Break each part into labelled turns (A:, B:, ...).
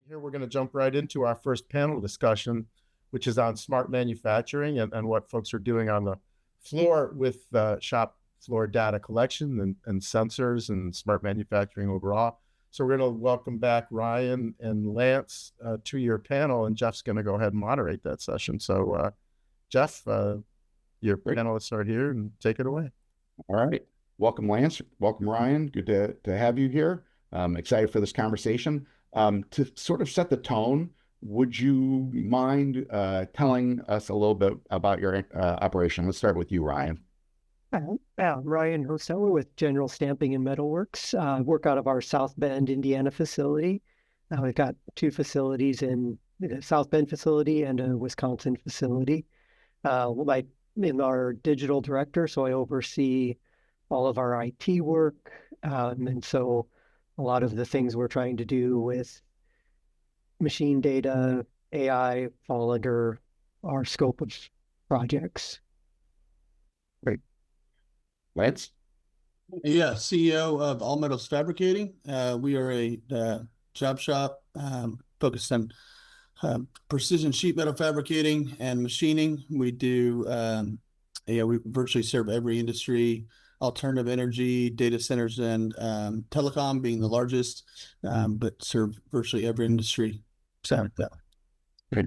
A: Here we're going to jump right into our first panel discussion, which is on smart manufacturing and what folks are doing on the floor with shop floor data collection and sensors and smart manufacturing overall. So we're going to welcome back Ryan and Lance to your panel, and Jeff's going to go ahead and moderate that session. So Jeff, your panelists are here, and take it away.
B: All right. Welcome, Lance. Welcome, Ryan. Good to have you here. I'm excited for this conversation. To sort of set the tone, would you mind telling us a little bit about your operation? Let's start with you, Ryan.
C: Ryan Hochstetler with General Stamping and Metalworks. Work out of our South Bend, Indiana facility. We've got two facilities in the South Bend facility and a Wisconsin facility. I'm our digital director, so I oversee all of our IT work. And so a lot of the things we're trying to do with machine data, AI fall under our scope of projects.
B: Great. Lance?
D: Yeah, CEO of All Metals Fabricating. We are a job shop focused on precision sheet metal fabricating and machining. We do, we virtually serve every industry, alternative energy, data centers, and telecom being the largest, but serve virtually every industry.
B: Great.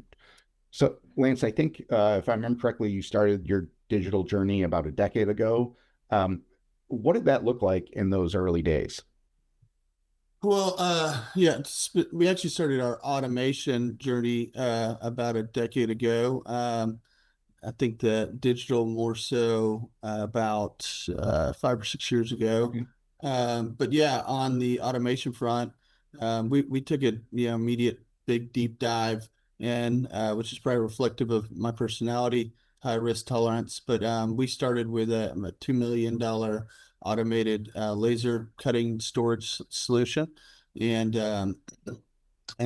B: So, Lance, I think if I remember correctly, you started your digital journey about a decade ago. What did that look like in those early days?
D: Well, we actually started our automation journey about a decade ago. I think that digital more so about 5 or 6 years ago. But yeah, on the automation front, we took an immediate big deep dive in, which is probably reflective of my personality, high risk tolerance. But we started with a $2 million automated laser cutting storage solution, and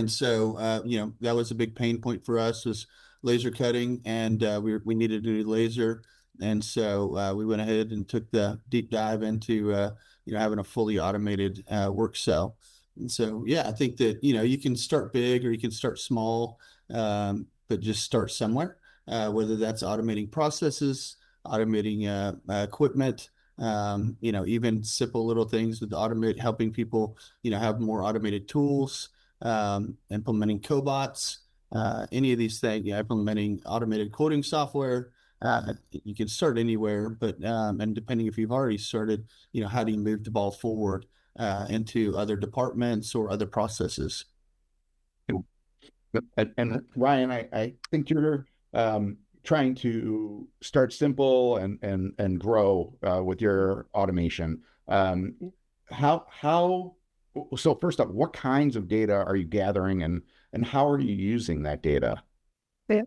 D: so that was a big pain point for us, was laser cutting, and we needed to do laser, and so we went ahead and took the deep dive into having a fully automated work cell. And so I think that you can start big or you can start small, but just start somewhere, whether that's automating processes, automating equipment, even simple little things with helping people have more automated tools, implementing cobots, any of these things, implementing automated quoting software. You can start anywhere, but and depending if you've already started, how do you move the ball forward into other departments or other processes?
B: And Ryan, I think you're trying to start simple and grow with your automation. So first up, what kinds of data are you gathering, and how are you using that data?
C: Yeah.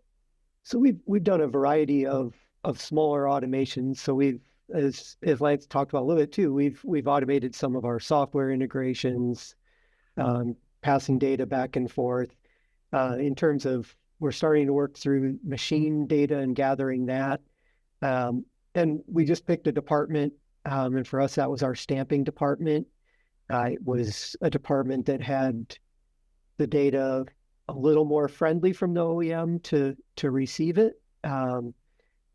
C: So we've done a variety of smaller automations. So we've, as Lance talked about a little bit too, we've automated some of our software integrations, passing data back and forth. In terms of, we're starting to work through machine data and gathering that. And we just picked a department, and for us that was our stamping department. It was a department that had the data a little more friendly from the OEM to receive it,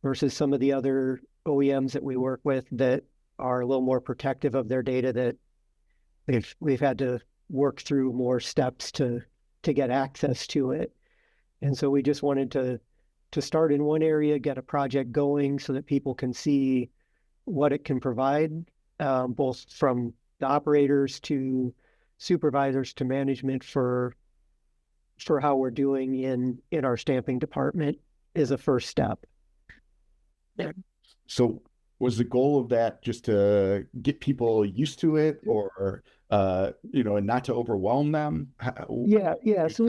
C: versus some of the other OEMs that we work with that are a little more protective of their data, that we've had to work through more steps to get access to it. And so we just wanted to start in one area, get a project going so that people can see what it can provide, both from the operators to supervisors to management for how we're doing in our stamping department is a first step.
B: Yeah. So was the goal of that just to get people used to it, or and not to overwhelm them?
C: Yeah. So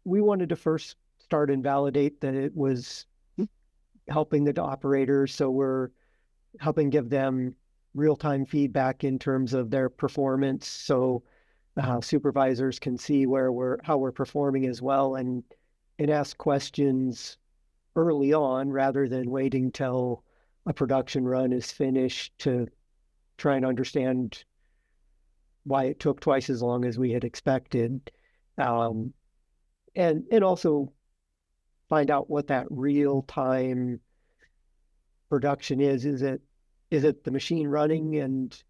C: we wanted to first start and validate that it was helping the operators. So we're helping give them real-time feedback in terms of their performance, so supervisors can see how we're performing as well, and ask questions early on rather than waiting till a production run is finished to try and understand why it took twice as long as we had expected. and also find out what that real time production is. Is it the machine running and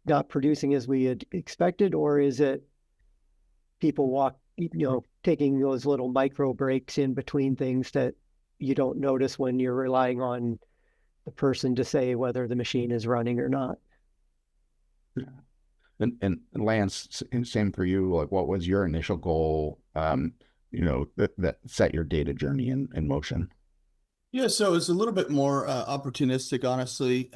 C: not producing as we had expected, or is it people taking those little micro breaks in between things that you don't notice when you're relying on the person to say whether the machine is running or not.
B: And Lance, same for you. Like, what was your initial goal? That set your data journey in motion.
D: Yeah, so it's a little bit more opportunistic, honestly.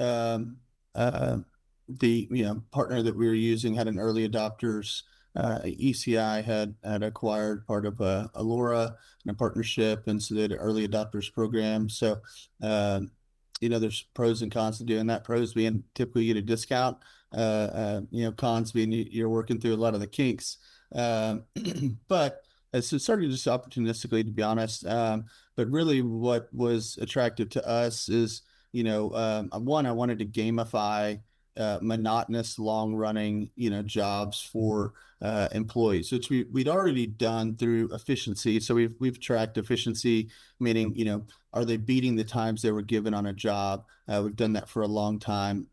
D: The partner that we were using had an early adopters. ECI had acquired part of Allura in a partnership, and so they had an early adopters program. So, there's pros and cons to doing that. Pros being typically you get a discount. Cons being you're working through a lot of the kinks. But so it started just opportunistically, to be honest. But really what was attractive to us is, one, I wanted to gamify monotonous, long-running, jobs for employees, which we'd already done through efficiency. So we've tracked efficiency, meaning, are they beating the times they were given on a job? We've done that for a long time.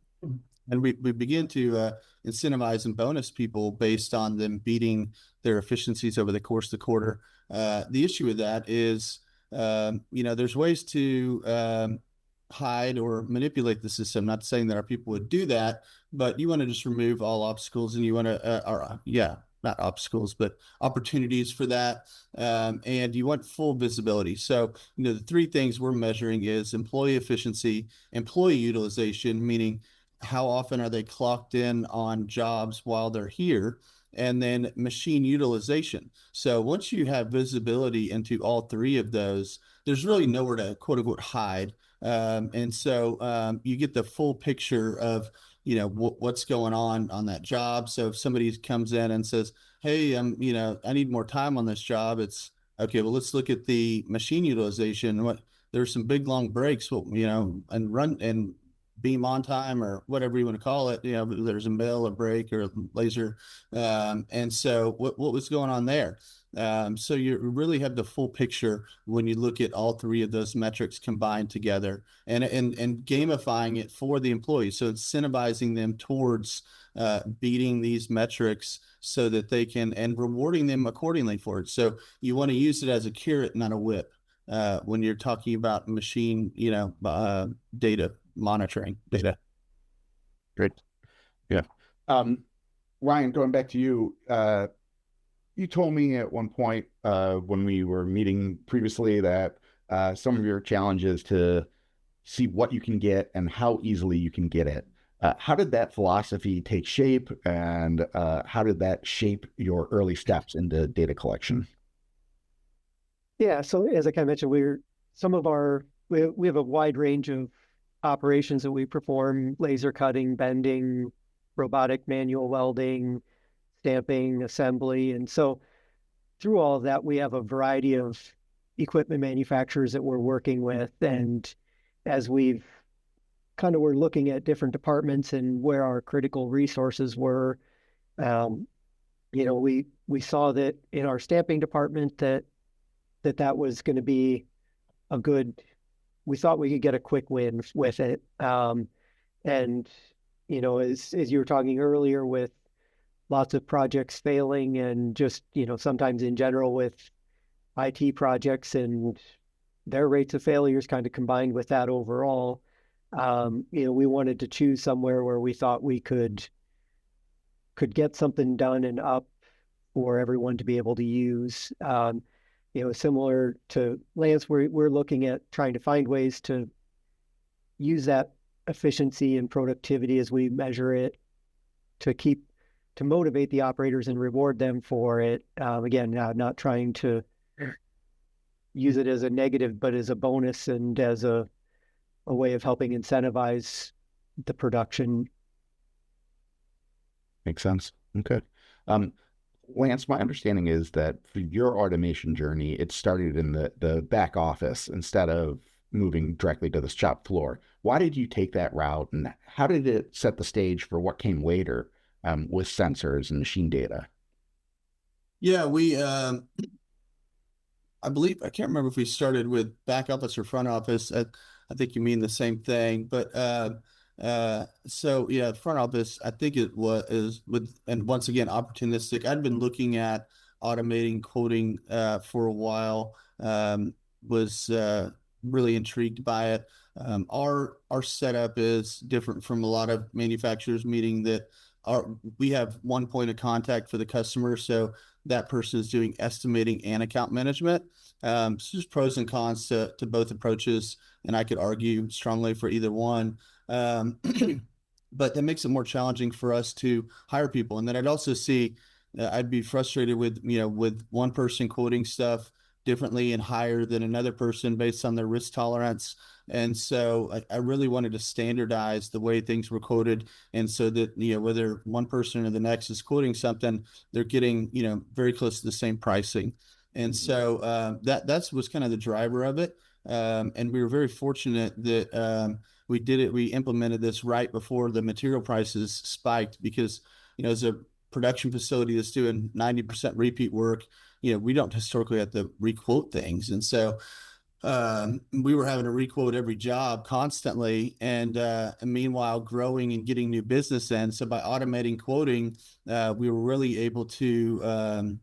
D: And we begin to incentivize and bonus people based on them beating their efficiencies over the course of the quarter. The issue with that is, there's ways to hide or manipulate the system. Not saying that our people would do that, but you want to just remove all obstacles, and you want to, not obstacles, but opportunities for that. And you want full visibility. So, the three things we're measuring is employee efficiency, employee utilization, meaning how often are they clocked in on jobs while they're here, and then machine utilization. So once you have visibility into all three of those, there's really nowhere to quote unquote hide. And so you get the full picture of, what's going on that job. So if somebody comes in and says, hey, I need more time on this job, it's okay, well, let's look at the machine utilization. There's some big long breaks, and run and beam on time, or whatever you want to call it. There's a mill, a break, or a laser. And so what was going on there? So you really have the full picture when you look at all three of those metrics combined together, and gamifying it for the employees. So incentivizing them towards beating these metrics so that they can, and rewarding them accordingly for it. So you want to use it as a carrot, not a whip, when you're talking about machine, data monitoring data.
B: Great. Yeah. Ryan, going back to you, you told me at one point when we were meeting previously that some of your challenges to see what you can get and how easily you can get it. How did that philosophy take shape, and how did that shape your early steps into data collection?
C: Yeah, so as I kind of mentioned, we have a wide range of operations that we perform: laser cutting, bending, robotic manual welding, stamping, assembly. And so through all of that, we have a variety of equipment manufacturers that we're working with. And as we're looking at different departments and where our critical resources were, we saw that in our stamping department that was going to be we thought we could get a quick win with it. And, as you were talking earlier, with lots of projects failing, and just, sometimes in general with IT projects and their rates of failures kind of combined with that overall, we wanted to choose somewhere where we thought we could get something done and up for everyone to be able to use. Similar to Lance, we're looking at trying to find ways to use that efficiency and productivity as we measure it to motivate the operators and reward them for it. Again, not trying to use it as a negative, but as a bonus and as a way of helping incentivize the production.
B: Makes sense. Okay. Lance, my understanding is that for your automation journey, it started in the back office instead of moving directly to the shop floor. Why did you take that route, and how did it set the stage for what came later with sensors and machine data?
D: Yeah, I believe, I can't remember if we started with back office or front office. I think you mean the same thing, but so yeah, front office, I think it was is with, and once again, opportunistic. I'd been looking at automating quoting for a while, was really intrigued by it. Our setup is different from a lot of manufacturers, meaning that our we have one point of contact for the customer, so that person is doing estimating and account management. So there's pros and cons to both approaches, and I could argue strongly for either one. Um, but that makes it more challenging for us to hire people. And then I'd also see, I'd be frustrated with, with one person quoting stuff differently and higher than another person based on their risk tolerance. And so I really wanted to standardize the way things were quoted. And so that, whether one person or the next is quoting something, they're getting, very close to the same pricing. And so that's was kind of the driver of it. And we were very fortunate that we implemented this right before the material prices spiked, because, as a production facility that's doing 90% repeat work, we don't historically have to requote things. And so we were having to requote every job constantly, and meanwhile growing and getting new business in. So by automating quoting, we were really able to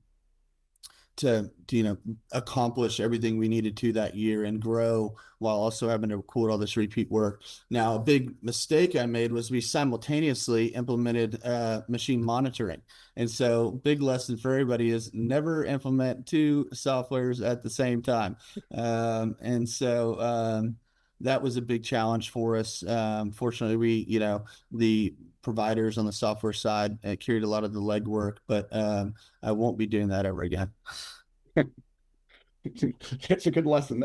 D: accomplish everything we needed to that year and grow while also having to quote all this repeat work. Now, a big mistake I made was we simultaneously implemented machine monitoring. And so big lesson for everybody is never implement two softwares at the same time. And so that was a big challenge for us. Fortunately, the providers on the software side carried a lot of the legwork, but I won't be doing that ever again.
B: It's a good lesson.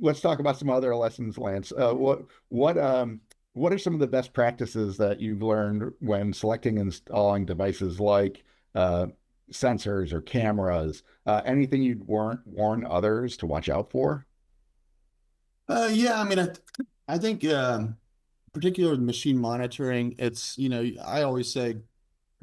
B: Let's talk about some other lessons, Lance. What are some of the best practices that you've learned when selecting and installing devices like sensors or cameras? Anything you'd warn others to watch out for?
D: Yeah, I mean, I think particularly with machine monitoring, it's, I always say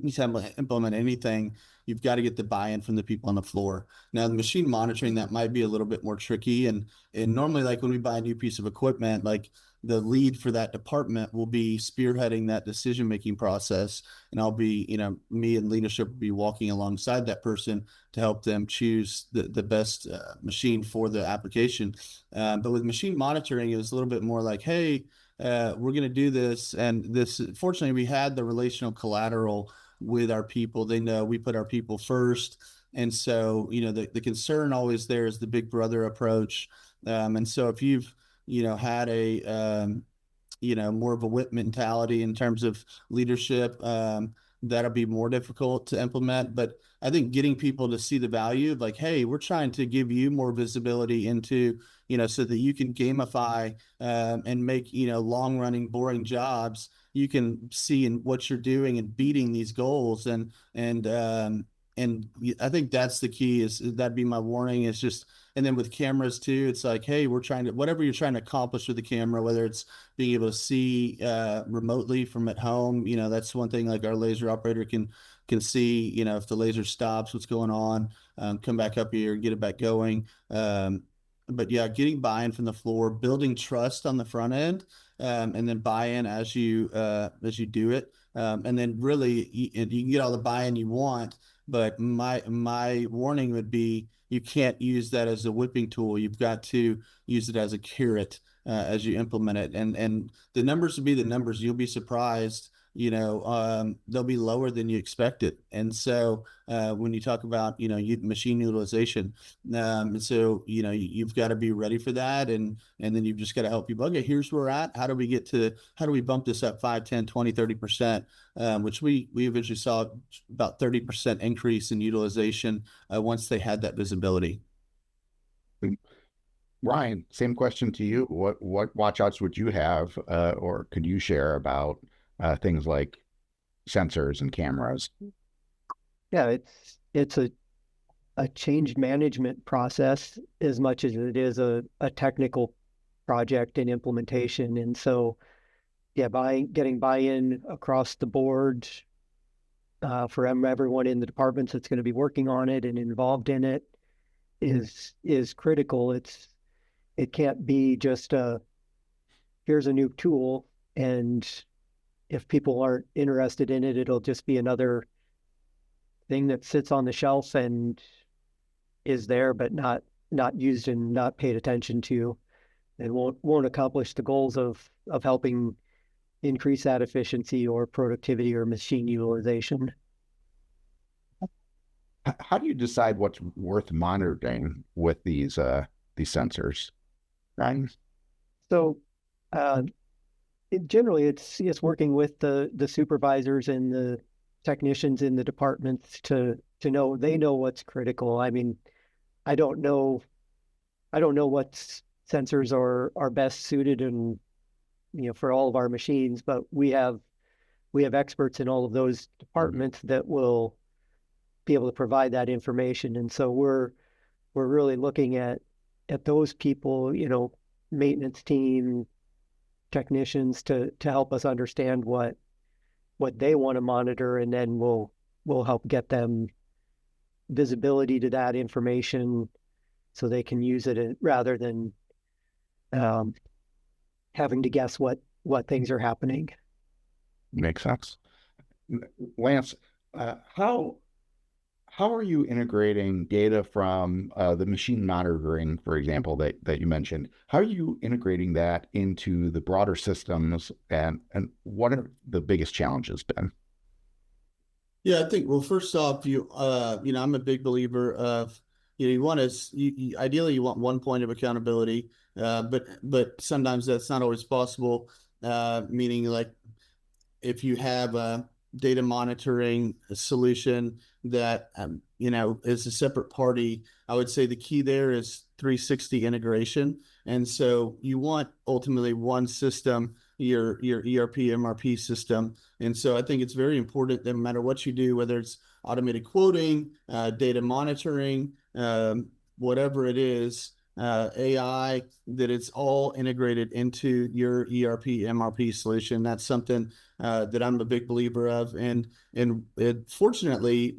D: anytime I implement anything, you've got to get the buy-in from the people on the floor. Now, the machine monitoring, that might be a little bit more tricky. And normally, like when we buy a new piece of equipment, like the lead for that department will be spearheading that decision-making process. And I'll be, me and leadership will be walking alongside that person to help them choose the best machine for the application. But with machine monitoring, it was a little bit more like, hey, we're going to do this. And this, fortunately, we had the relational collateral with our people. They know we put our people first. And so, the concern always there is the big brother approach. And so if you've, had more of a whip mentality in terms of leadership, that'll be more difficult to implement. But I think getting people to see the value of like, hey, we're trying to give you more visibility into, so that you can gamify and make, long running, boring jobs. You can see in what you're doing and beating these goals. And I think that's the key, is that'd be my warning, is just, and then with cameras too, it's like, hey, we're trying to, whatever you're trying to accomplish with the camera, whether it's being able to see remotely from at home, that's one thing, like our laser operator can see, if the laser stops, what's going on, come back up here, get it back going. But yeah, getting buy-in from the floor, building trust on the front end, and then buy-in as you do it. And then really you can get all the buy-in you want, but my warning would be, you can't use that as a whipping tool. You've got to use it as a carrot as you implement it. And the numbers will be the numbers. You'll be surprised. They'll be lower than you expected. And so when you talk about, machine utilization, and so, you've got to be ready for that. And then you've just got to help people. Okay, here's where we're at. How do we bump this up 5, 10, 20, 30%, which we eventually saw about 30% increase in utilization once they had that visibility.
B: Ryan, same question to you. What watchouts would you have, or could you share about things like sensors and cameras?
C: Yeah, it's a change management process as much as it is a technical project and implementation. And so, yeah, getting buy-in across the board for everyone in the departments that's going to be working on it and involved in it is critical. It can't be just here's a new tool, and if people aren't interested in it, it'll just be another thing that sits on the shelf and is there but not used and not paid attention to, and won't accomplish the goals of helping increase that efficiency or productivity or machine utilization.
B: How do you decide what's worth monitoring with these sensors, Ryan?
C: So generally it's working with the supervisors and the technicians in the departments to know they know what's critical. I mean, I don't know what sensors are best suited and for all of our machines, but we have experts in all of those departments that will be able to provide that information. And so we're really looking at those people, maintenance team, technicians to help us understand what they want to monitor, and then we'll help get them visibility to that information so they can use it rather than having to guess what things are happening.
B: Makes sense. Lance, how are you integrating data from the machine monitoring, for example, that you mentioned? How are you integrating that into the broader systems, and what are the biggest challenges been?
D: Yeah, I think, well, first off, I'm a big believer of, you want to, ideally you want one point of accountability, but sometimes that's not always possible, meaning like if you have a data monitoring solution that, is a separate party, I would say the key there is 360 integration. And so you want ultimately one system, your ERP, MRP system. And so I think it's very important that no matter what you do, whether it's automated quoting, data monitoring, whatever it is, AI, that it's all integrated into your ERP, MRP solution. That's something that I'm a big believer of. And fortunately,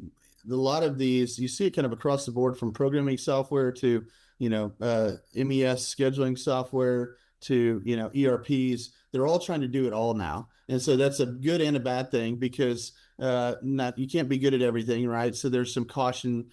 D: a lot of these, you see it kind of across the board, from programming software to, MES scheduling software to, ERPs. They're all trying to do it all now. And so that's a good and a bad thing, because you can't be good at everything, right? So there's some caution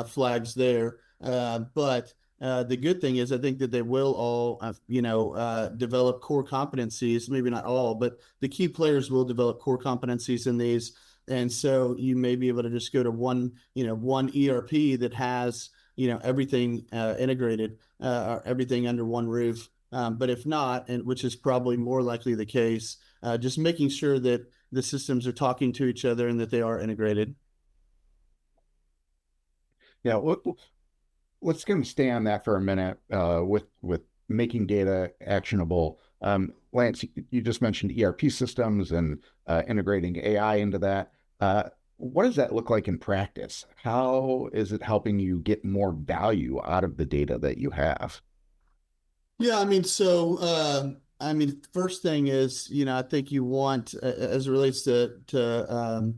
D: flags there. But the good thing is I think that they will all, develop core competencies, maybe not all, but the key players will develop core competencies in these. And so you may be able to just go to one ERP that has, everything integrated, or everything under one roof. But if not, and which is probably more likely the case, just making sure that the systems are talking to each other and that they are integrated.
B: Yeah, let's kind of stay on that for a minute with making data actionable. Lance, you just mentioned ERP systems and integrating AI into that. What does that look like in practice? How is it helping you get more value out of the data that you have?
D: Yeah, first thing is, I think you want, as it relates to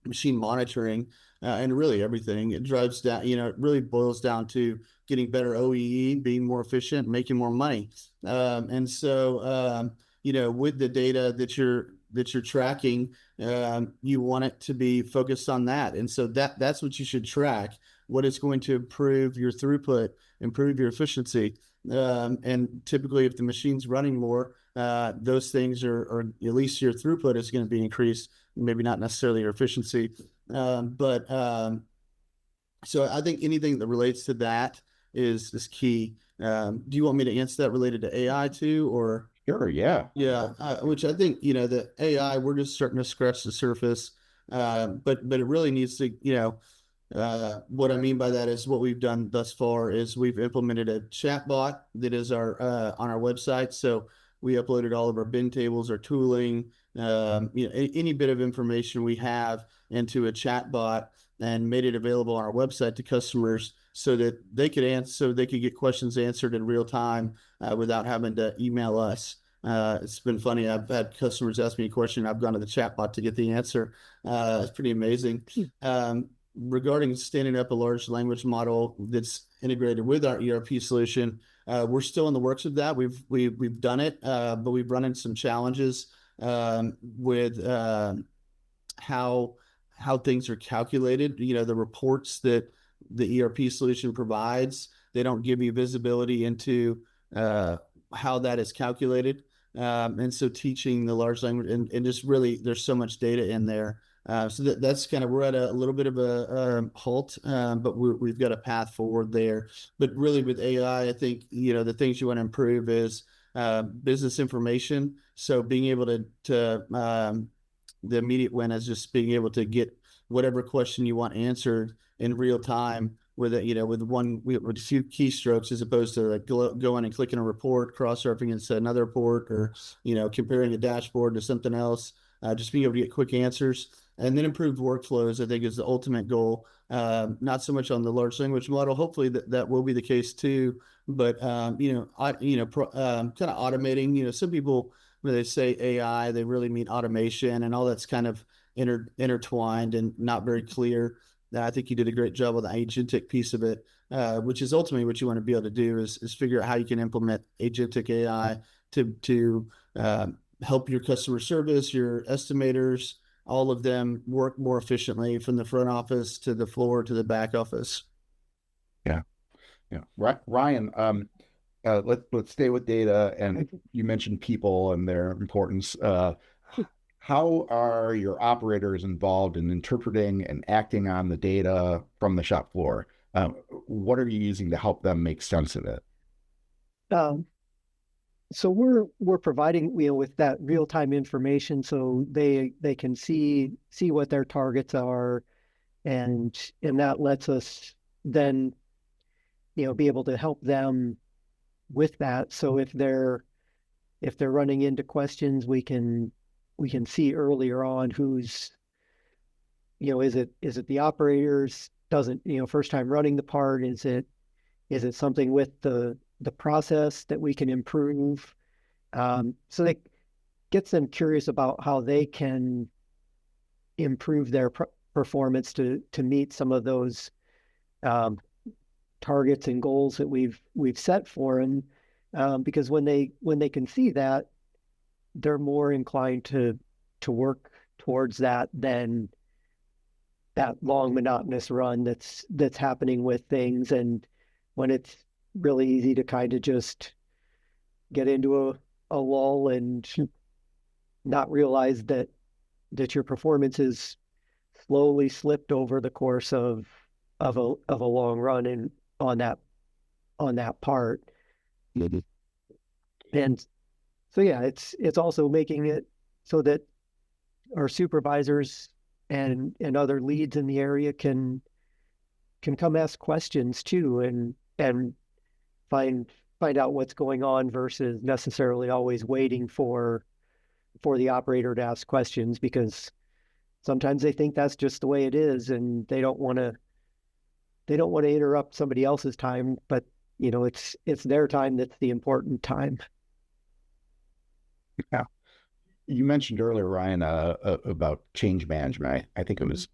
D: machine monitoring, and really everything, it drives down, it really boils down to getting better OEE, being more efficient, making more money. With the data that you're tracking, you want it to be focused on that. And so that's what you should track, what is going to improve your throughput, improve your efficiency. And typically if the machine's running more, those things are at least your throughput is going to be increased, maybe not necessarily your efficiency. So I think anything that relates to that is key. Do you want me to answer that related to AI too, or?
B: Sure, yeah.
D: Yeah, which I think, the AI, we're just starting to scratch the surface. But it really needs to, what I mean by that is what we've done thus far is we've implemented a chat bot that is on our website. So we uploaded all of our bin tables, our tooling, any bit of information we have into a chat bot, and made it available on our website to customers so that they could get questions answered in real time without having to email us. It's been funny. I've had customers ask me a question. I've gone to the chatbot to get the answer. It's pretty amazing. Regarding standing up a large language model that's integrated with our ERP solution, we're still in the works of that. We've done it, but we've run into some challenges with how things are calculated. The reports that the ERP solution provides, they don't give you visibility into how that is calculated. And so teaching the large language and just really, there's so much data in there. So that's kind of, we're at a little bit of a halt, but we've got a path forward there. But really with AI, I think, the things you want to improve is business information. So being able to the immediate win is just being able to get whatever question you want answered in real time with with a few keystrokes, as opposed to like going and clicking a report, cross-referencing into another report, or comparing a dashboard to something else. Just being able to get quick answers, and then improved workflows, I think, is the ultimate goal. Not so much on the large language model. Hopefully that will be the case too. But kind of automating. Some people, when they say AI, they really mean automation, and all that's kind of intertwined and not very clear. I think you did a great job with the agentic piece of it, which is ultimately what you want to be able to do is figure out how you can implement agentic AI to help your customer service, your estimaters, all of them work more efficiently from the front office to the floor to the back office.
B: Yeah. Ryan, let's stay with data, and you mentioned people and their importance. How are your operators involved in interpreting and acting on the data from the shop floor? What are you using to help them make sense of it?
C: So we're providing with that real-time information, so they can see what their targets are, and that lets us then be able to help them with that. So if they're running into questions, we can see earlier on who's is it the operators doesn't first time running the part, is it something with the process that we can improve, so that gets them curious about how they can improve their performance to meet some of those targets and goals that we've set for them, because when they can see that, they're more inclined to work towards that than that long monotonous run that's happening with things, and when it's really easy to kind of just get into a lull and not realize that your performance is slowly slipped over the course of a long run and on that part.
B: Mm-hmm.
C: And so it's also making it so that our supervisors and other leads in the area can come ask questions too, and find out what's going on, versus necessarily always waiting for the operator to ask questions, because sometimes they think that's just the way it is, and they don't want to interrupt somebody else's time, but it's their time that's the important time.
B: Yeah. You mentioned earlier, Ryan, about change management. I think it was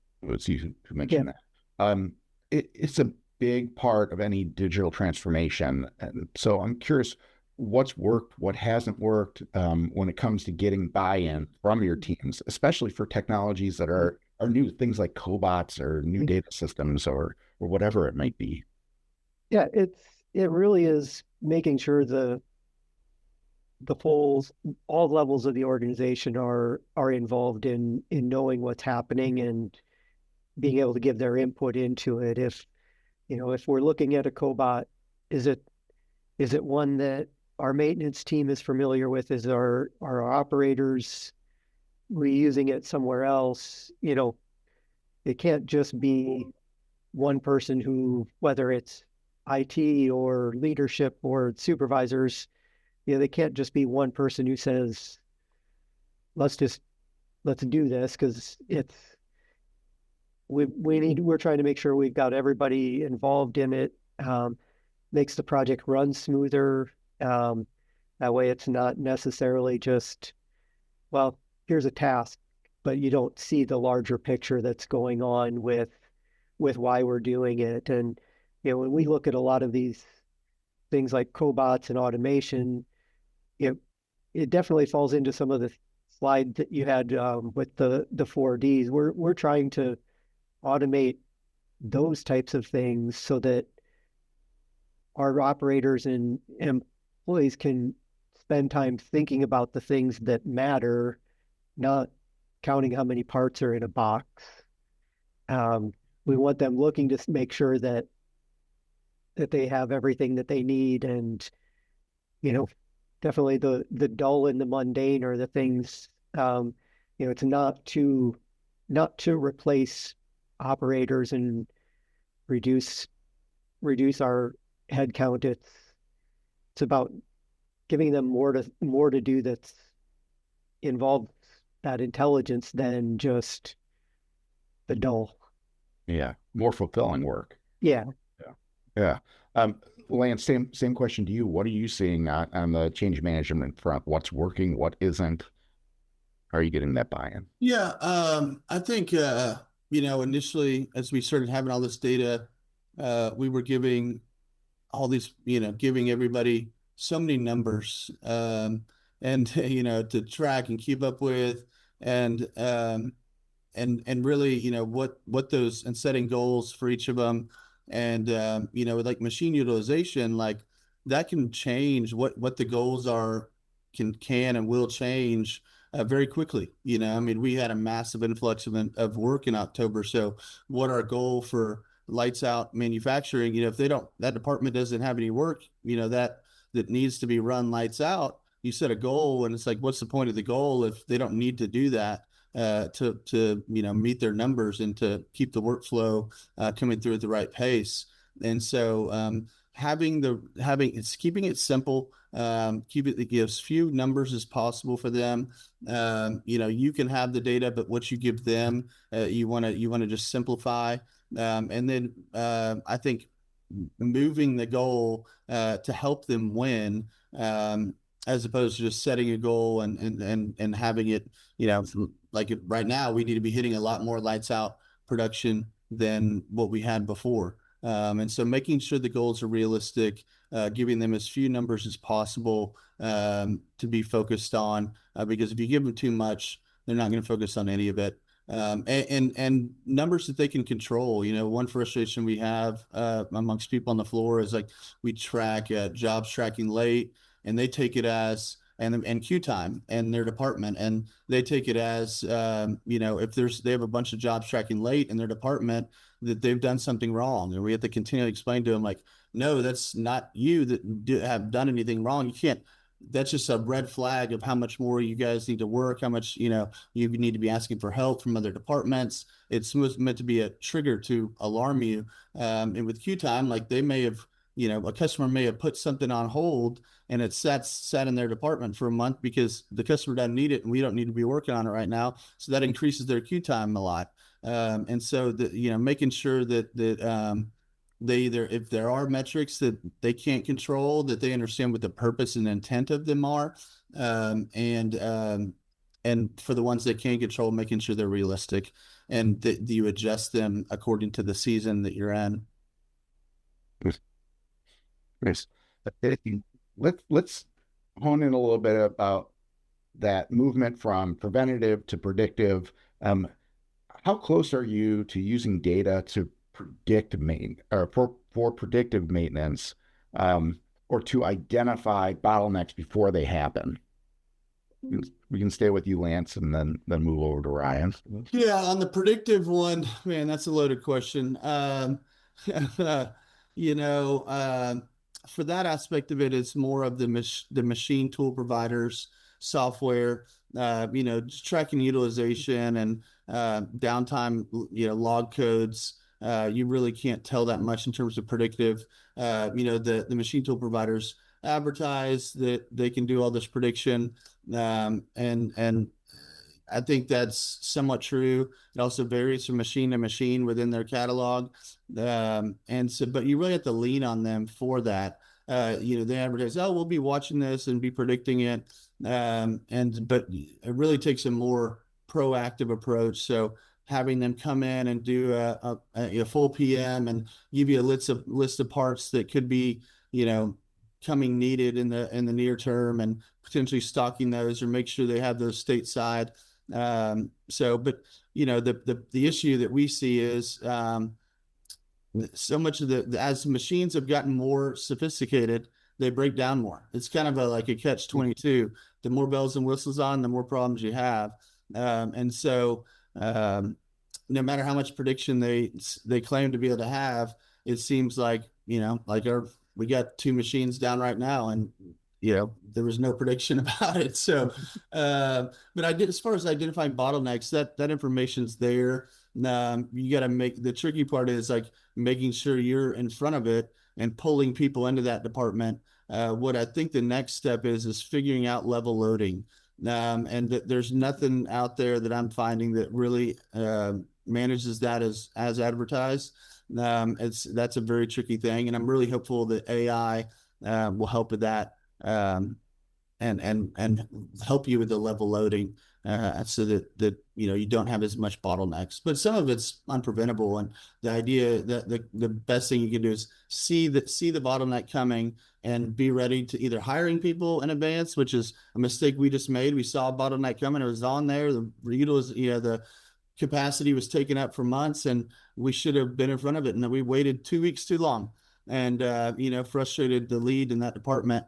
B: you who mentioned that. It's a big part of any digital transformation. And so I'm curious, what's worked, what hasn't worked, when it comes to getting buy-in from your teams, especially for technologies that are new, things like cobots or new data systems or whatever it might be.
C: Yeah, it really is making sure all levels of the organization are involved in knowing what's happening and being able to give their input into it. If we're looking at a cobot, is it one that our maintenance team is familiar with? Is our operators reusing it somewhere else? It can't just be one person who, whether it's IT or leadership or supervisors, they can't just be one person who says, let's do this, because we're trying to make sure we've got everybody involved in it, makes the project run smoother, That way it's not necessarily just, well, here's a task, but you don't see the larger picture that's going on with why we're doing it. And when we look at a lot of these things like cobots and automation, it it definitely falls into some of the slide that you had with the 4Ds. We're trying to automate those types of things so that our operators and employees can spend time thinking about the things that matter, not counting how many parts are in a box. We want them looking to make sure that they have everything that they need, and definitely the dull and the mundane are the things. It's not to replace operators and reduce our head count. It's about giving them more to do that's involved that intelligence than just the dull.
B: Yeah, more fulfilling work.
C: Yeah.
B: Yeah. Lance, same question to you. What are you seeing on the change management front? What's working? What isn't? How are you getting that buy-in?
D: Yeah, I think initially as we started having all this data, we were giving all these, giving everybody so many numbers, and to track and keep up with, and really, what those, and setting goals for each of them. And like machine utilization, like that can change, what the goals are, can and will change very quickly. I mean, we had a massive influx of work in October. So what our goal for lights out manufacturing, if that department doesn't have any work, that needs to be run lights out, you set a goal, and it's like, what's the point of the goal if they don't need to do that to meet their numbers and to keep the workflow coming through at the right pace. And so keeping it simple, keep it as few numbers as possible for them. You can have the data, but what you give them, you want to just simplify. And then I think moving the goal to help them win, as opposed to just setting a goal and having it, like right now, we need to be hitting a lot more lights out production than what we had before. And so making sure the goals are realistic, giving them as few numbers as possible to be focused on, because if you give them too much, they're not going to focus on any of it. And numbers that they can control. One frustration we have amongst people on the floor is like we track jobs tracking late, and they take it as and queue time and their department, and they take it as if they have a bunch of jobs tracking late in their department, that they've done something wrong, and we have to continually explain to them, like, no, that's not you that have done anything wrong. You can't. That's just a red flag of how much more you guys need to work, how much you need to be asking for help from other departments. It's meant to be a trigger to alarm you. And with queue time, like they may have, a customer may have put something on hold, and it sat in their department for a month because the customer doesn't need it and we don't need to be working on it right now. So that increases their queue time a lot. And so making sure that they either, if there are metrics that they can't control, that they understand what the purpose and intent of them are, and for the ones that can control, making sure they're realistic and that you adjust them according to the season that you're in.
B: Nice. Let's hone in a little bit about that movement from preventative to predictive. How close are you to using data to predict for predictive maintenance, or to identify bottlenecks before they happen? We can stay with you, Lance, and then move over to Ryan.
D: Yeah, on the predictive one, man, that's a loaded question. For that aspect of it, it's more of the machine tool providers, software, just tracking utilization and downtime, log codes. You really can't tell that much in terms of predictive. The machine tool providers advertise that they can do all this prediction, and I think that's somewhat true. It also varies from machine to machine within their catalog. But you really have to lean on them for that. they advertise, oh, we'll be watching this and be predicting it. But it really takes a more proactive approach. So having them come in and do a full PM and give you a list of parts that could be, coming needed in the near term, and potentially stocking those or make sure they have those stateside. But the issue that we see is so much of as machines have gotten more sophisticated, they break down more. It's kind of like a catch-22. The more bells and whistles on, the more problems you have. No matter how much prediction they claim to be able to have, it seems like, we got 2 machines down right now, and there was no prediction about it. So, but as far as identifying bottlenecks, that information's there. You got to the tricky part is like making sure you're in front of it and pulling people into that department. What I think the next step is figuring out level loading. And there's nothing out there that I'm finding that really manages that as advertised. That's a very tricky thing, and I'm really hopeful that AI will help with that, and help you with the level loading, so that you don't have as much bottlenecks. But some of it's unpreventable, and the idea that the best thing you can do is see the bottleneck coming and be ready to either hiring people in advance, which is a mistake we just made. We saw a bottleneck coming; it was on there. The capacity was taken up for months, and we should have been in front of it, and we waited 2 weeks too long, and frustrated the lead in that department.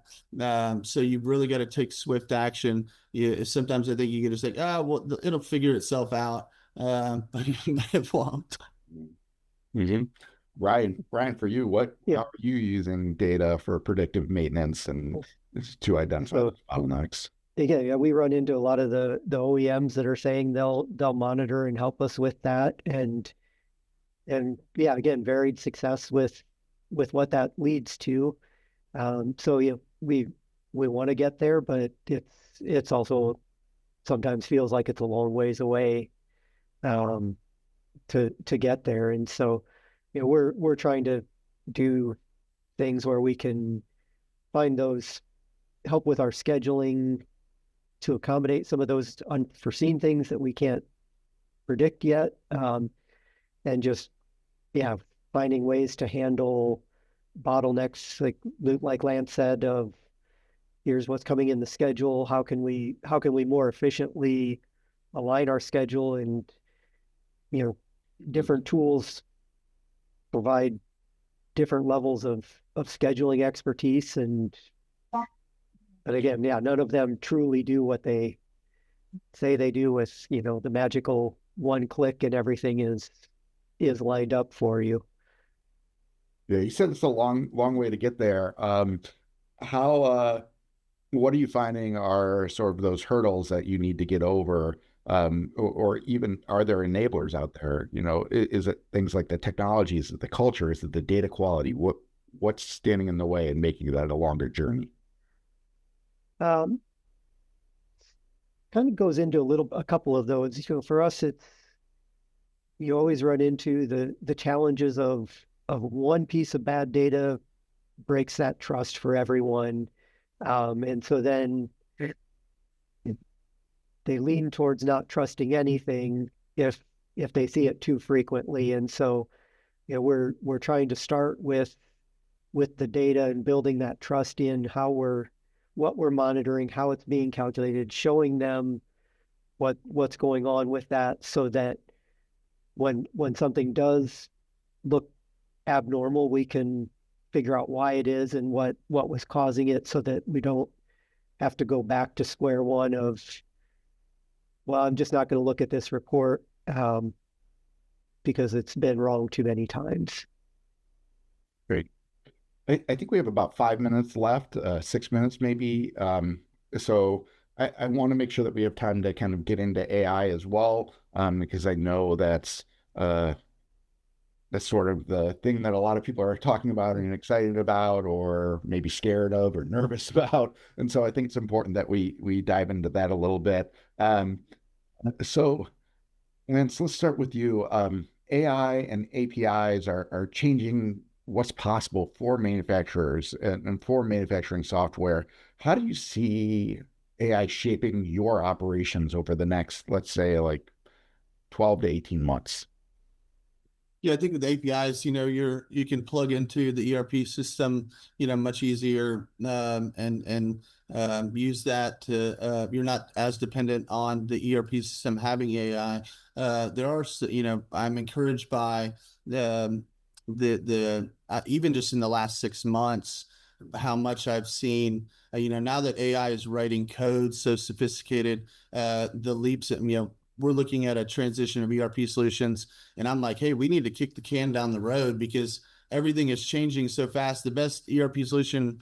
D: So you've really got to take swift action. Sometimes I think you can just say, it'll figure itself out, but it won't.
B: Mm-hmm. Ryan, for you, how are you using data for predictive maintenance and to identify bottlenecks?
C: Yeah, we run into a lot of the OEMs that are saying they'll monitor and help us with that, and yeah, again, varied success with what that leads to. So we want to get there, but it's also sometimes feels like it's a long ways away to get there, and so we're trying to do things where we can find those, help with our scheduling to accommodate some of those unforeseen things that we can't predict yet, and just finding ways to handle bottlenecks, like Lance said, of here's what's coming in the schedule, how can we more efficiently align our schedule, and different tools provide different levels of scheduling expertise, but again, none of them truly do what they say they do with, the magical one click and everything is lined up for you.
B: Yeah, you said it's a long way to get there. What are you finding are sort of those hurdles that you need to get over? Or even, are there enablers out there? Is it things like the technology? Is it the culture? Is it the data quality? What's standing in the way and making that a longer journey?
C: Kind of goes into a couple of those. For us, you always run into the challenges of one piece of bad data breaks that trust for everyone, and so then they lean towards not trusting anything if they see it too frequently. And so we're trying to start with the data and building that trust in what we're monitoring, how it's being calculated, showing them what's going on with that, so that when something does look abnormal, we can figure out why it is and what was causing it, so that we don't have to go back to square one of, well, I'm just not going to look at this report because it's been wrong too many times.
B: Great. I think we have about 5 minutes left, 6 minutes maybe. So I want to make sure that we have time to kind of get into AI as well, because I know that's sort of the thing that a lot of people are talking about and excited about, or maybe scared of or nervous about. And so I think it's important that we dive into that a little bit. So Lance, let's start with you. AI and APIs are changing what's possible for manufacturers and for manufacturing software, how do you see AI shaping your operations over the next, let's say, like 12 to 18 months?
D: Yeah, I think with APIs, you can plug into the ERP system, much easier, and use that to, you're not as dependent on the ERP system having AI. I'm encouraged by even just in the last 6 months, how much I've seen, now that AI is writing code so sophisticated, the leaps that, we're looking at a transition of ERP solutions, and I'm like, hey, we need to kick the can down the road because everything is changing so fast. The best ERP solution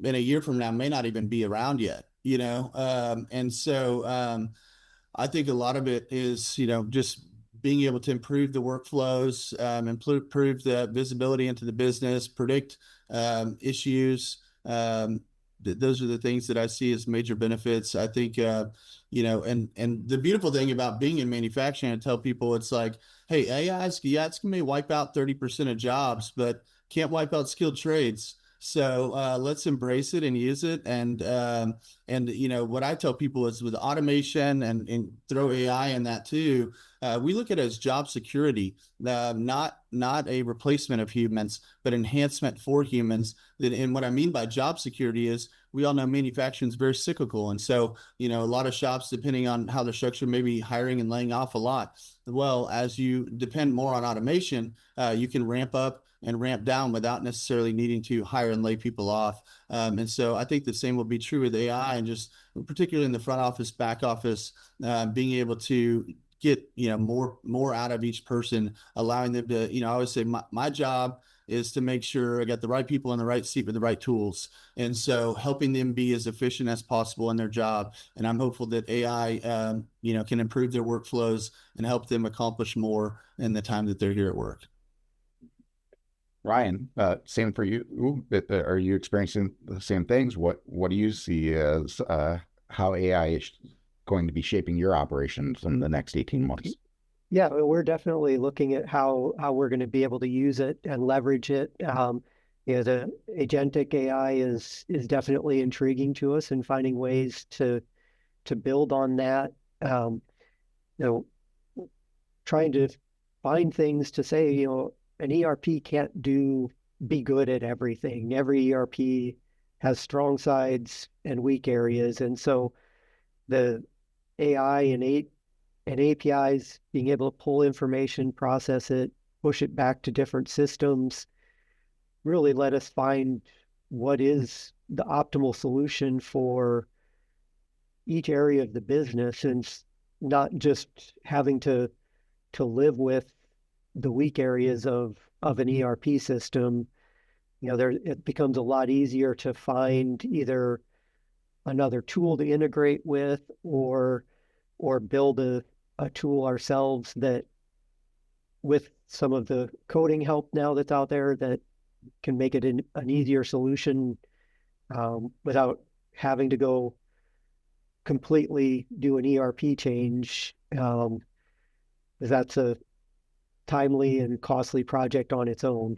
D: in a year from now may not even be around yet, and so I think a lot of it is, just being able to improve the workflows, improve the visibility into the business, predict issues. Those are the things that I see as major benefits. I think, and the beautiful thing about being in manufacturing, I tell people, it's like, hey, it's going to wipe out 30% of jobs, but can't wipe out skilled trades. So let's embrace it and use it. And what I tell people is with automation and throw AI in that too, we look at it as job security, not a replacement of humans, but enhancement for humans. And what I mean by job security is we all know manufacturing is very cyclical. And so, a lot of shops, depending on how they're structured, may be hiring and laying off a lot. Well, as you depend more on automation, you can ramp up and ramp down without necessarily needing to hire and lay people off. And so I think the same will be true with AI, and just particularly in the front office, back office, being able to get, more out of each person, allowing them to, I always say my job is to make sure I got the right people in the right seat with the right tools. And so helping them be as efficient as possible in their job. And I'm hopeful that AI, can improve their workflows and help them accomplish more in the time that they're here at work.
B: Ryan, same for you. Are you experiencing the same things? What do you see as how AI is going to be shaping your operations in the next 18 months?
C: Yeah, we're definitely looking at how we're going to be able to use it and leverage it. The agentic AI is definitely intriguing to us, and finding ways to build on that. Trying to find things to say, an ERP can't be good at everything. Every ERP has strong sides and weak areas, and so the AI and APIs being able to pull information, process it, push it back to different systems, really let us find what is the optimal solution for each area of the business, and not just having to live with the weak areas of an ERP system. It becomes a lot easier to find either another tool to integrate with, or build a tool ourselves that, with some of the coding help now that's out there, that can make it an easier solution without having to go completely do an ERP change. That's a timely and costly project on its own.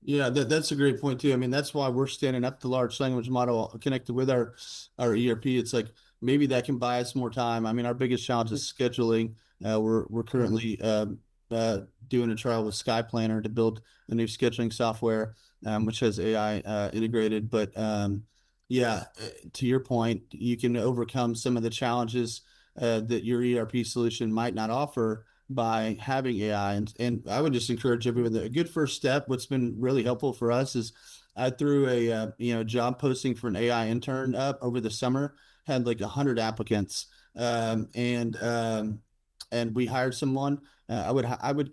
D: Yeah, that's a great point too. I mean, that's why we're standing up the large language model connected with our ERP. It's like, maybe that can buy us more time. I mean, our biggest challenge is scheduling. We're currently doing a trial with Sky Planner to build a new scheduling software, which has AI integrated. But yeah, to your point, you can overcome some of the challenges that your ERP solution might not offer by having AI. And I would just encourage everyone that a good first step, what's been really helpful for us, is I threw a job posting for an AI intern up over the summer, had like 100 applicants, and we hired someone. I would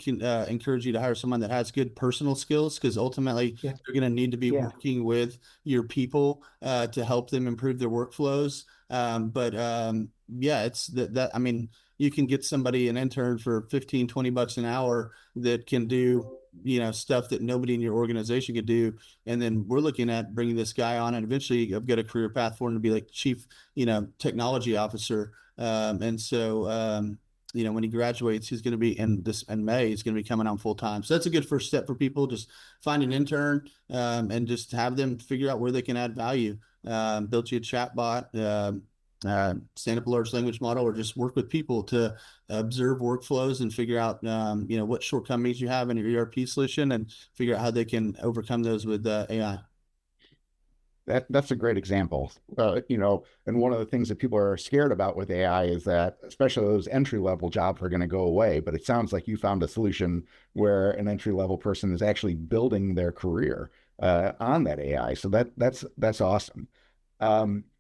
D: encourage you to hire someone that has good personal skills, because ultimately you're going to need to be working with your people to help them improve their workflows. It's that I mean, you can get somebody, an intern, for $15-20 an hour that can do stuff that nobody in your organization could do. And then we're looking at bringing this guy on, and eventually I've got a career path for him to be like chief technology officer. when he graduates, he's going to be in May, he's going to be coming on full time. So that's a good first step for people. Just find an intern, and just have them figure out where they can add value. Build you a chat bot, stand up a large language model, or just work with people to observe workflows and figure out, what shortcomings you have in your ERP solution, and figure out how they can overcome those with AI.
B: That's a great example. And one of the things that people are scared about with AI is that, especially those entry-level jobs are going to go away. But it sounds like you found a solution where an entry-level person is actually building their career on that AI. So that's awesome.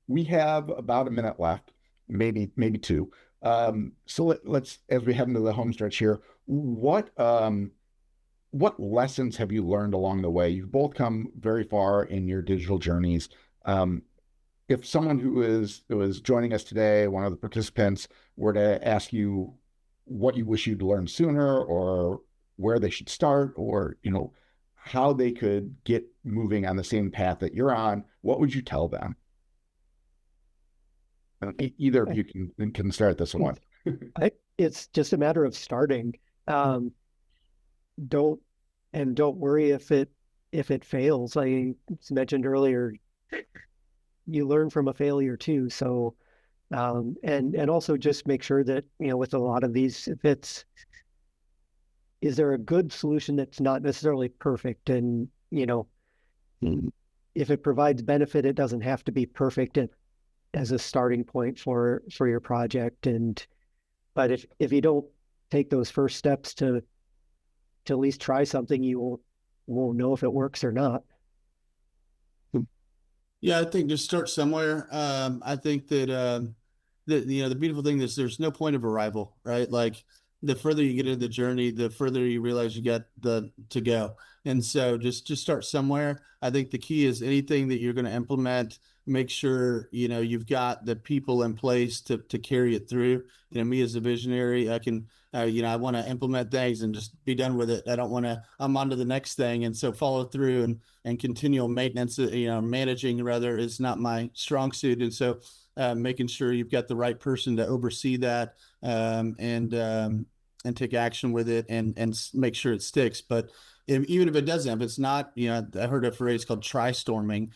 B: We have about a minute left, maybe two. So let's, as we head into the home stretch here, what lessons have you learned along the way? You've both come very far in your digital journeys. If someone who is joining us today, one of the participants, were to ask you what you wish you'd learned sooner, or where they should start, or how they could get moving on the same path that you're on, what would you tell them? Either of you can start this one.
C: It's just a matter of starting. Don't worry if it fails. I mentioned earlier, you learn from a failure too. So, and also just make sure that, with a lot of these, is there a good solution that's not necessarily perfect? And, if it provides benefit, it doesn't have to be perfect as a starting point for your project. But if you don't take those first steps to at least try something, you won't know if it works or not.
D: Yeah, I think just start somewhere. I think that the beautiful thing is there's no point of arrival, right? Like, the further you get into the journey, the further you realize you got to go. And so just start somewhere. I think the key is anything that you're going to implement, make sure, you've got the people in place to carry it through. Me as a visionary, I can, I want to implement things and just be done with it. I don't want to, I'm on to the next thing. And so follow through and continual maintenance, managing rather, is not my strong suit. And so making sure you've got the right person to oversee that, and take action with it, and make sure it sticks. But even if it doesn't, if it's not, I heard a phrase called tri-storming,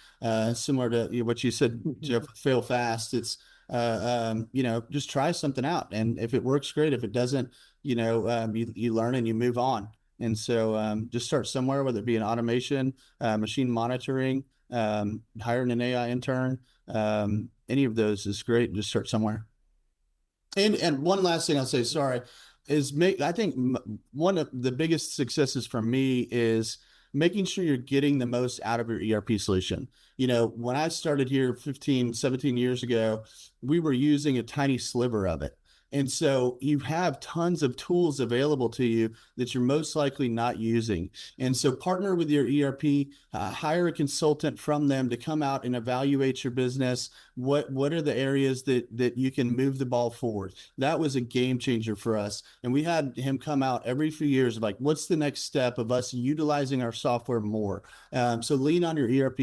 D: similar to what you said, Jeff, fail fast. It's, just try something out. And if it works, great. If it doesn't, you learn and you move on. And so just start somewhere, whether it be an automation, machine monitoring, hiring an AI intern, any of those is great. Just start somewhere. And one last thing I'll say, sorry, is I think one of the biggest successes for me is making sure you're getting the most out of your ERP solution. When I started here 15, 17 years ago, we were using a tiny sliver of it. And so you have tons of tools available to you that you're most likely not using. And so partner with your ERP, hire a consultant from them to come out and evaluate your business. What are the areas that you can move the ball forward? That was a game changer for us. And we had him come out every few years, like, what's the next step of us utilizing our software more? So lean on your ERP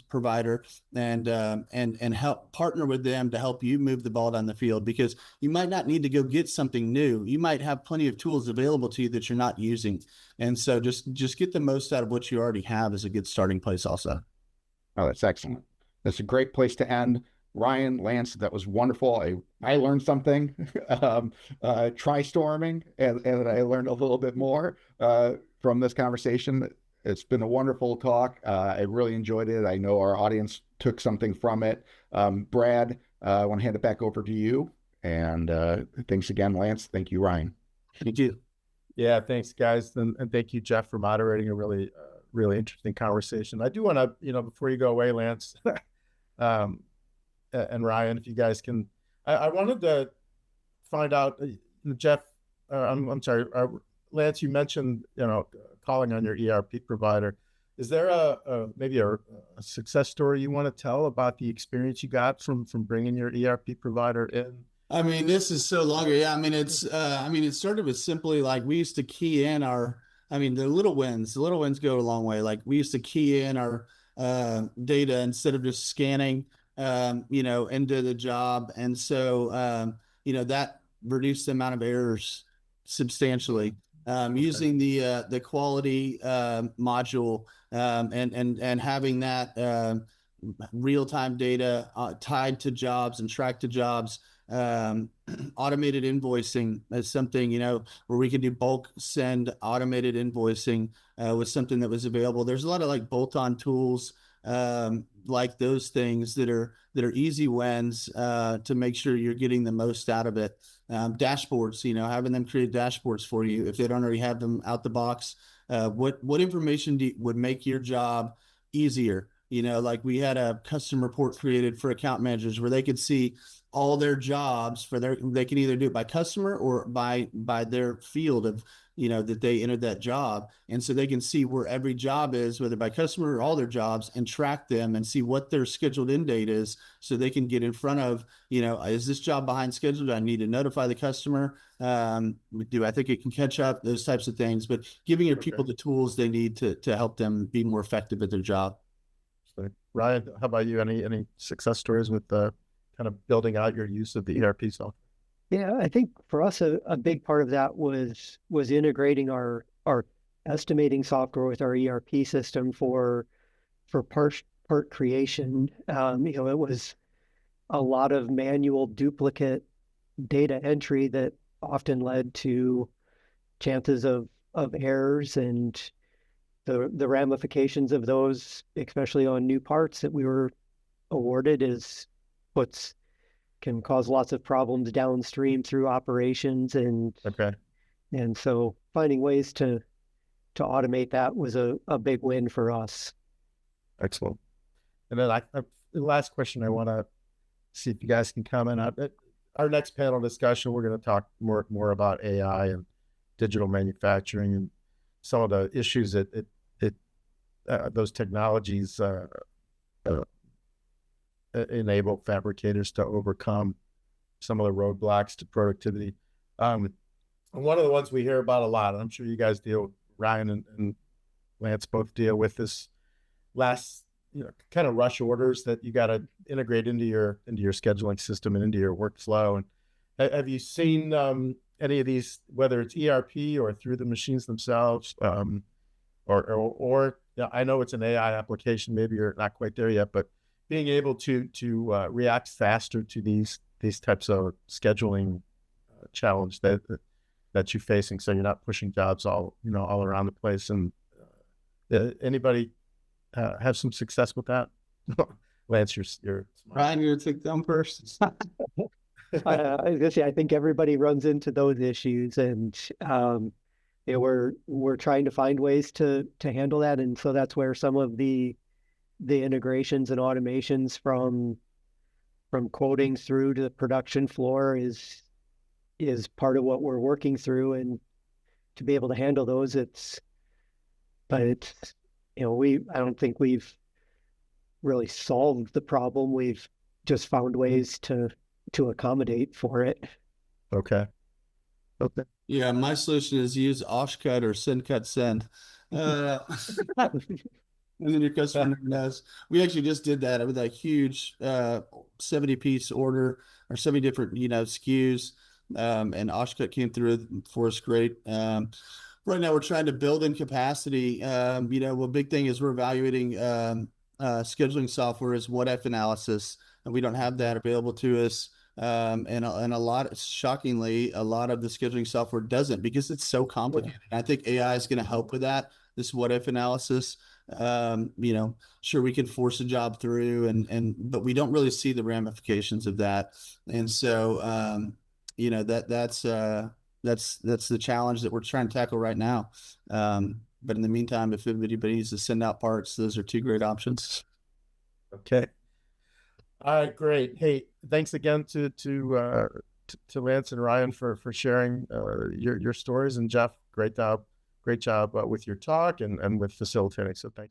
D: provider and help partner with them to help you move the ball down the field, because you might not need to go get something new. You might have plenty of tools available to you that you're not using. And so just get the most out of what you already have is a good starting place also.
B: Oh, that's excellent. That's a great place to end. Ryan, Lance, that was wonderful. I learned something. Tri-storming, and I learned a little bit more from this conversation. It's been a wonderful talk. I really enjoyed it. I know our audience took something from it. Brad, I want to hand it back over to you. And thanks again, Lance. Thank you, Ryan.
D: Thank you.
A: Yeah, thanks, guys. And thank you, Jeff, for moderating a really, really interesting conversation. I do want to, before you go away, Lance, and Ryan, if you guys can, I wanted to find out, Jeff, I'm sorry, Lance, you mentioned, calling on your ERP provider. Is there maybe a success story you want to tell about the experience you got from bringing your ERP provider in?
D: I mean, this is so long. Yeah. I mean, it started with simply like, we used to key in the little wins go a long way. Like, we used to key in our data instead of just scanning, into the job. And so, reduced the amount of errors substantially. Using the quality module and having that real-time data tied to jobs and tracked to jobs. Automated invoicing is something, where we can do bulk send automated invoicing was something that was available. There's a lot of like bolt-on tools like those things that are easy wins to make sure you're getting the most out of it. Dashboards, having them create dashboards for you if they don't already have them out the box. What information would make your job easier? Like we had a custom report created for account managers where they could see all their jobs they can either do it by customer or by their field of, that they entered that job. And so they can see where every job is, whether by customer or all their jobs, and track them and see what their scheduled end date is. So they can get in front of, is this job behind schedule? Do I need to notify the customer? Do I think it can catch up? Those types of things, but giving your people the tools they need to help them be more effective at their job.
A: Ryan, how about you? Any success stories with kind of building out your use of the ERP software?
C: Yeah, I think for us, a big part of that was integrating our estimating software with our ERP system for part creation. It was a lot of manual duplicate data entry that often led to chances of errors, and the ramifications of those, especially on new parts that we were awarded, can cause lots of problems downstream through operations. And so finding ways to automate that was a big win for us.
A: Excellent. And then the last question I want to see if you guys can comment on. Our next panel discussion, we're going to talk more about AI and digital manufacturing and some of the issues that those technologies enable fabricators to overcome, some of the roadblocks to productivity. And one of the ones we hear about a lot, and I'm sure you guys Ryan and Lance both deal with this last, kind of rush orders that you got to integrate into your scheduling system and into your workflow. And have you seen any of these, whether it's ERP or through the machines themselves, or I know it's an AI application, maybe you're not quite there yet, but being able to react faster to these types of scheduling challenge that you're facing, so you're not pushing jobs all around the place. And anybody have some success with that? Lance, you're smart.
D: Ryan, you're take them first.
C: I was gonna say, I think everybody runs into those issues, and we're trying to find ways to handle that. And so that's where some of the integrations and automations from quoting through to the production floor is part of what we're working through, and to be able to handle those, I don't think we've really solved the problem. We've just found ways to accommodate for it.
A: Okay.
D: Yeah, my solution is use Oshcut or send cut send. And then your customer knows. We actually just did that with a huge 70-piece order or 70 different SKUs, and Oshcut came through for us great. Right now we're trying to build in capacity. One big thing is we're evaluating scheduling software as what if analysis, and we don't have that available to us. And shockingly, a lot of the scheduling software doesn't, because it's so complicated. I think AI is going to help with that. This what if analysis. Sure, we can force a job through, but we don't really see the ramifications of that. And so, that's the challenge that we're trying to tackle right now. But in the meantime, if anybody needs to send out parts, those are two great options.
A: Okay. All right, great. Hey, thanks again to Lance and Ryan for sharing your stories, and Jeff, great job with your talk and with facilitating. So thanks.